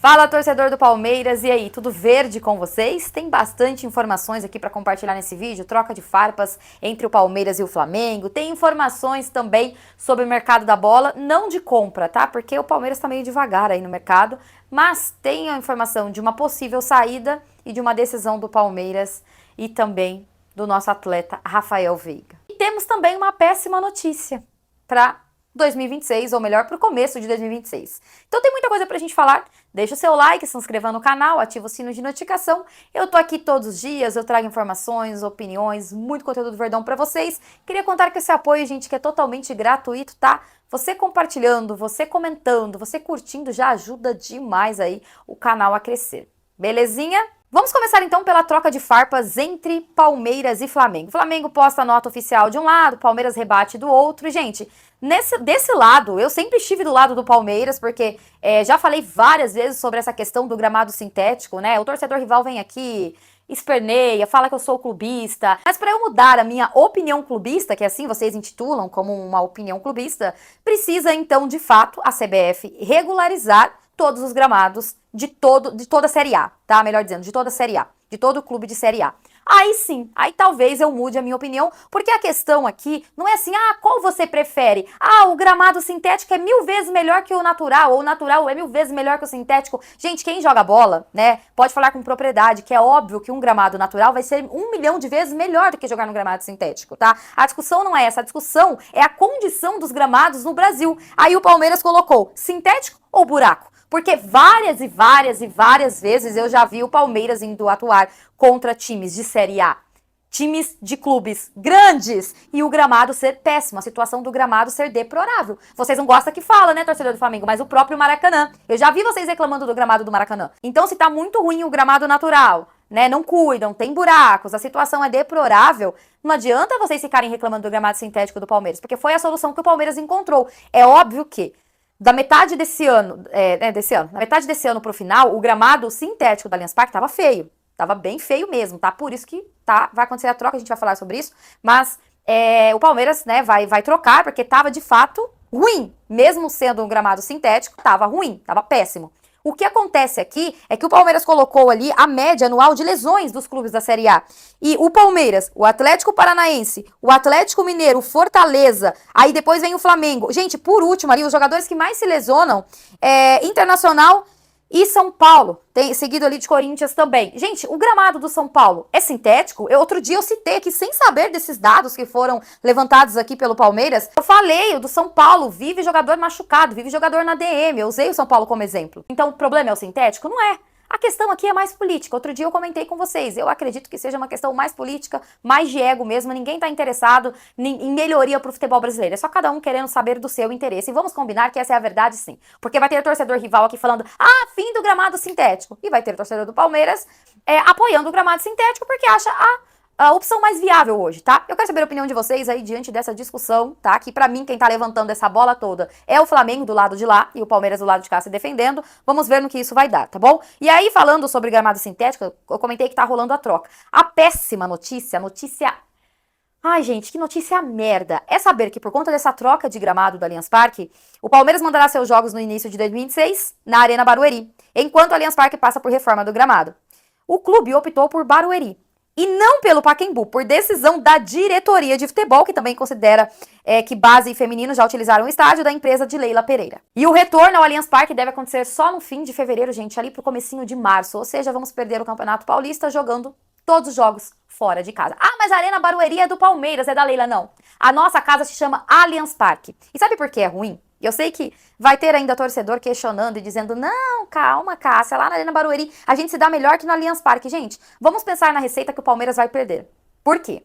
Fala, torcedor do Palmeiras, e aí, tudo verde com vocês? Tem bastante informações aqui para compartilhar nesse vídeo, troca de farpas entre o Palmeiras e o Flamengo, tem informações também sobre o mercado da bola, não de compra, tá? Porque o Palmeiras tá meio devagar aí no mercado, mas tem a informação de uma possível saída e de uma decisão do Palmeiras e também do nosso atleta Rafael Veiga. E temos também uma péssima notícia para 2026, ou melhor, para o começo de 2026. Então tem muita coisa pra gente falar. Deixa o seu like, se inscreva no canal, ativa o sino de notificação. Eu tô aqui todos os dias, eu trago informações, opiniões, muito conteúdo do Verdão pra vocês. Queria contar com esse apoio, gente, que é totalmente gratuito, tá? Você compartilhando, você comentando, você curtindo já ajuda demais aí o canal a crescer. Belezinha? Vamos começar então pela troca de farpas entre Palmeiras e Flamengo. O Flamengo posta a nota oficial de um lado, Palmeiras rebate do outro. E, gente, desse lado, eu sempre estive do lado do Palmeiras, porque já falei várias vezes sobre essa questão do gramado sintético, né? O torcedor rival vem aqui, esperneia, fala que eu sou clubista. Mas para eu mudar a minha opinião clubista, que assim vocês intitulam como uma opinião clubista, precisa então, de fato, a CBF regularizar todos os gramados de toda a Série A, tá? Melhor dizendo, de toda a Série A, de todo o clube de Série A. Aí sim, aí talvez eu mude a minha opinião, porque a questão aqui não é assim, qual você prefere? O gramado sintético é 1000 vezes melhor que o natural, ou o natural é 1000 vezes melhor que o sintético. Gente, quem joga bola, né, pode falar com propriedade, que é óbvio que um gramado natural vai ser 1 milhão de vezes melhor do que jogar no gramado sintético, tá? A discussão não é essa, a discussão é a condição dos gramados no Brasil. Aí o Palmeiras colocou sintético ou buraco? Porque várias e várias e várias vezes eu já vi o Palmeiras indo atuar contra times de Série A, times de clubes grandes, e o gramado ser péssimo, a situação do gramado ser deplorável. Vocês não gostam que fala, né, torcedor do Flamengo, mas o próprio Maracanã. Eu já vi vocês reclamando do gramado do Maracanã. Então, se tá muito ruim o gramado natural, né, não cuidam, tem buracos, a situação é deplorável, não adianta vocês ficarem reclamando do gramado sintético do Palmeiras, porque foi a solução que o Palmeiras encontrou. É óbvio que da metade desse ano, da metade desse ano pro final, o gramado sintético da Allianz Parque tava feio. Tava bem feio mesmo, tá? Por isso que vai acontecer a troca, a gente vai falar sobre isso. Mas o Palmeiras, né, vai trocar, porque tava de fato ruim. Mesmo sendo um gramado sintético, tava ruim, tava péssimo. O que acontece aqui é que o Palmeiras colocou ali a média anual de lesões dos clubes da Série A. E o Palmeiras, o Atlético Paranaense, o Atlético Mineiro, o Fortaleza, aí depois vem o Flamengo. Gente, por último ali, os jogadores que mais se lesionam Internacional e São Paulo, seguido ali de Corinthians também. Gente, o gramado do São Paulo é sintético? Outro dia eu citei aqui, sem saber desses dados que foram levantados aqui pelo Palmeiras, eu falei, o do São Paulo vive jogador machucado, vive jogador na DM, eu usei o São Paulo como exemplo. Então o problema é o sintético? Não é. A questão aqui é mais política. Outro dia eu comentei com vocês, eu acredito que seja uma questão mais política, mais de ego mesmo, ninguém tá interessado em melhoria pro futebol brasileiro, é só cada um querendo saber do seu interesse. E vamos combinar que essa é a verdade, sim. Porque vai ter torcedor rival aqui falando, fim do gramado sintético. E vai ter torcedor do Palmeiras apoiando o gramado sintético porque acha a opção mais viável hoje, tá? Eu quero saber a opinião de vocês aí diante dessa discussão, tá? Que pra mim, quem tá levantando essa bola toda é o Flamengo do lado de lá e o Palmeiras do lado de cá se defendendo. Vamos ver no que isso vai dar, tá bom? E aí, falando sobre gramado sintético, eu comentei que tá rolando a troca. A péssima notícia, Ai, gente, que notícia merda. É saber que por conta dessa troca de gramado do Allianz Parque, o Palmeiras mandará seus jogos no início de 2026 na Arena Barueri, enquanto o Allianz Parque passa por reforma do gramado. O clube optou por Barueri e não pelo Pacaembu, por decisão da diretoria de futebol, que também considera que base e feminino já utilizaram o estádio da empresa de Leila Pereira. E o retorno ao Allianz Parque deve acontecer só no fim de fevereiro, gente, ali pro comecinho de março, ou seja, vamos perder o Campeonato Paulista jogando todos os jogos fora de casa. Mas a Arena Barueri é do Palmeiras, é da Leila, não. A nossa casa se chama Allianz Parque. E sabe por que é ruim? Eu sei que vai ter ainda torcedor questionando e dizendo, não, calma, Cássia, lá na Arena Barueri a gente se dá melhor que no Allianz Parque. Gente, vamos pensar na receita que o Palmeiras vai perder. Por quê?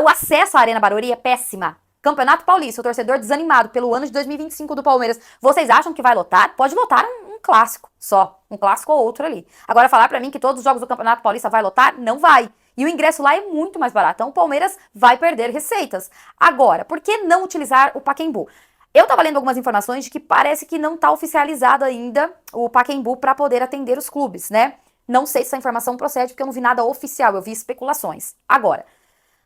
O acesso à Arena Barueri é péssima. Campeonato Paulista, o torcedor desanimado pelo ano de 2025 do Palmeiras. Vocês acham que vai lotar? Pode lotar um clássico só, um clássico ou outro ali. Agora falar pra mim que todos os jogos do Campeonato Paulista vai lotar? Não vai. E o ingresso lá é muito mais barato. Então o Palmeiras vai perder receitas. Agora, por que não utilizar o Pacaembu? Eu tava lendo algumas informações de que parece que não tá oficializado ainda o Pacaembu para poder atender os clubes, né? Não sei se essa informação procede porque eu não vi nada oficial, eu vi especulações. Agora,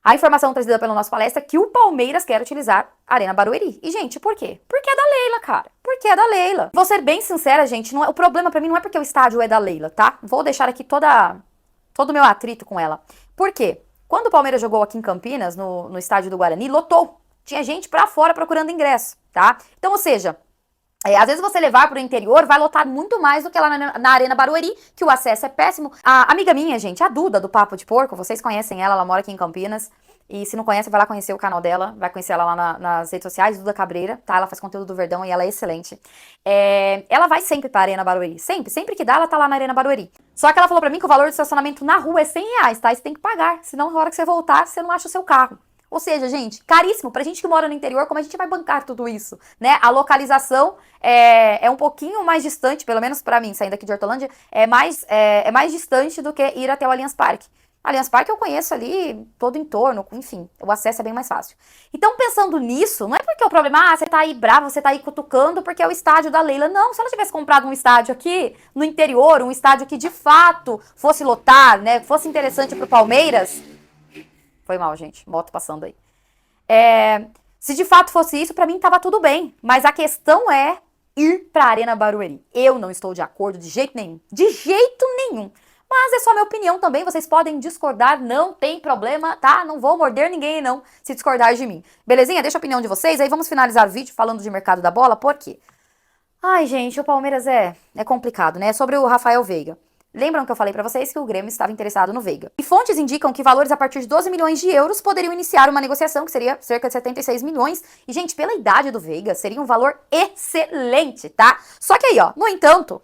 A informação trazida pela nossa palestra é que o Palmeiras quer utilizar a Arena Barueri. E, gente, por quê? Porque é da Leila, cara. Porque é da Leila. Vou ser bem sincera, gente, não é, o problema pra mim não é porque o estádio é da Leila, tá? Vou deixar aqui todo o meu atrito com ela. Por quê? Quando o Palmeiras jogou aqui em Campinas, no estádio do Guarani, lotou. Tinha gente pra fora procurando ingresso, tá? Então, ou seja, às vezes você levar pro interior vai lotar muito mais do que lá na Arena Barueri, que o acesso é péssimo. A amiga minha, gente, a Duda, do Papo de Porco, vocês conhecem ela mora aqui em Campinas. E se não conhece, vai lá conhecer o canal dela, vai conhecer ela lá nas redes sociais, Duda Cabreira, tá? Ela faz conteúdo do Verdão e ela é excelente. Ela vai sempre pra Arena Barueri, sempre que dá, ela tá lá na Arena Barueri. Só que ela falou pra mim que o valor do estacionamento na rua é R$100, tá? E você tem que pagar, senão na hora que você voltar, você não acha o seu carro. Ou seja, gente, caríssimo. Pra gente que mora no interior, como a gente vai bancar tudo isso, né? A localização é um pouquinho mais distante, pelo menos pra mim, saindo aqui de Hortolândia, é mais distante do que ir até o Allianz Parque. Allianz Parque eu conheço ali todo o entorno, enfim, o acesso é bem mais fácil. Então, pensando nisso, não é porque o problema, você tá aí bravo, você tá aí cutucando porque é o estádio da Leila. Não, se ela tivesse comprado um estádio aqui no interior, um estádio que de fato fosse lotar, né, fosse interessante pro Palmeiras. Foi mal, gente, moto passando aí. Se de fato fosse isso, pra mim tava tudo bem. Mas a questão é ir pra Arena Barueri. Eu não estou de acordo de jeito nenhum. De jeito nenhum. Mas é só minha opinião também, vocês podem discordar, não tem problema, tá? Não vou morder ninguém, não, se discordar de mim. Belezinha? Deixa a opinião de vocês, aí vamos finalizar o vídeo falando de mercado da bola, por quê? Ai, gente, o Palmeiras é complicado, né? Sobre o Rafael Veiga. Lembram que eu falei pra vocês que o Grêmio estava interessado no Veiga? E fontes indicam que valores a partir de 12 milhões de euros poderiam iniciar uma negociação, que seria cerca de 76 milhões. E, gente, pela idade do Veiga, seria um valor excelente, tá? Só que aí, ó, no entanto,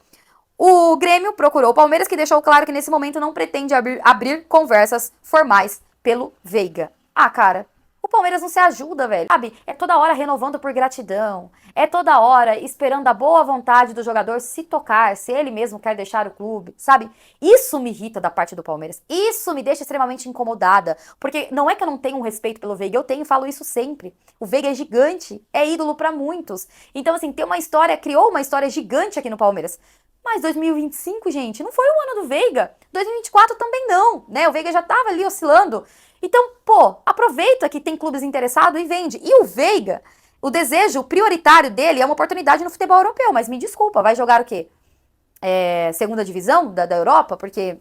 o Grêmio procurou o Palmeiras, que deixou claro que nesse momento não pretende abrir conversas formais pelo Veiga. Ah, cara, o Palmeiras não se ajuda, velho. Sabe? É toda hora renovando por gratidão. É toda hora esperando a boa vontade do jogador se tocar, se ele mesmo quer deixar o clube, sabe? Isso me irrita da parte do Palmeiras. Isso me deixa extremamente incomodada. Porque não é que eu não tenho um respeito pelo Veiga, eu tenho e falo isso sempre. O Veiga é gigante, é ídolo pra muitos. Então, assim, criou uma história gigante aqui no Palmeiras. Mas 2025, gente, não foi o ano do Veiga. 2024 também não, né? O Veiga já tava ali oscilando. Então, pô, aproveita que tem clubes interessados e vende. E o Veiga, o desejo prioritário dele é uma oportunidade no futebol europeu. Mas me desculpa, vai jogar o quê? Segunda divisão da Europa? Porque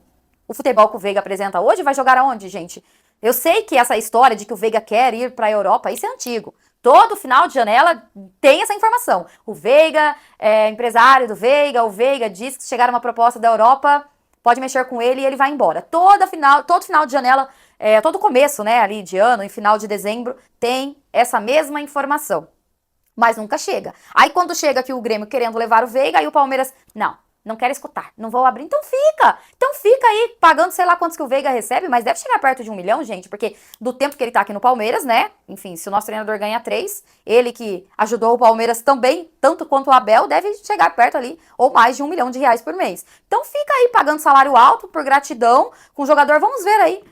o futebol que o Veiga apresenta hoje vai jogar aonde, gente? Eu sei que essa história de que o Veiga quer ir pra Europa, isso é antigo. Todo final de janela tem essa informação. O Veiga é empresário do Veiga, o Veiga diz que se chegar uma proposta da Europa, pode mexer com ele e ele vai embora. Todo final de janela, todo começo, né, ali de ano, em final de dezembro, tem essa mesma informação. Mas nunca chega. Aí quando chega aqui o Grêmio querendo levar o Veiga, aí o Palmeiras, não quero escutar, não vou abrir, então fica aí pagando sei lá quantos que o Veiga recebe, mas deve chegar perto de 1 milhão, gente, porque do tempo que ele tá aqui no Palmeiras, né, enfim, se o nosso treinador ganha 3, ele que ajudou o Palmeiras também, tanto quanto o Abel, deve chegar perto ali, ou mais de R$1 milhão por mês. Então fica aí pagando salário alto, por gratidão, com o jogador, vamos ver aí,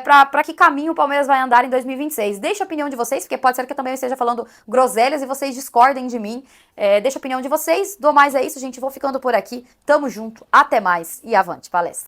pra que caminho o Palmeiras vai andar em 2026. Deixa a opinião de vocês, porque pode ser que eu também esteja falando groselhas e vocês discordem de mim. Deixa a opinião de vocês. Do mais é isso, gente. Vou ficando por aqui. Tamo junto. Até mais e avante palestra.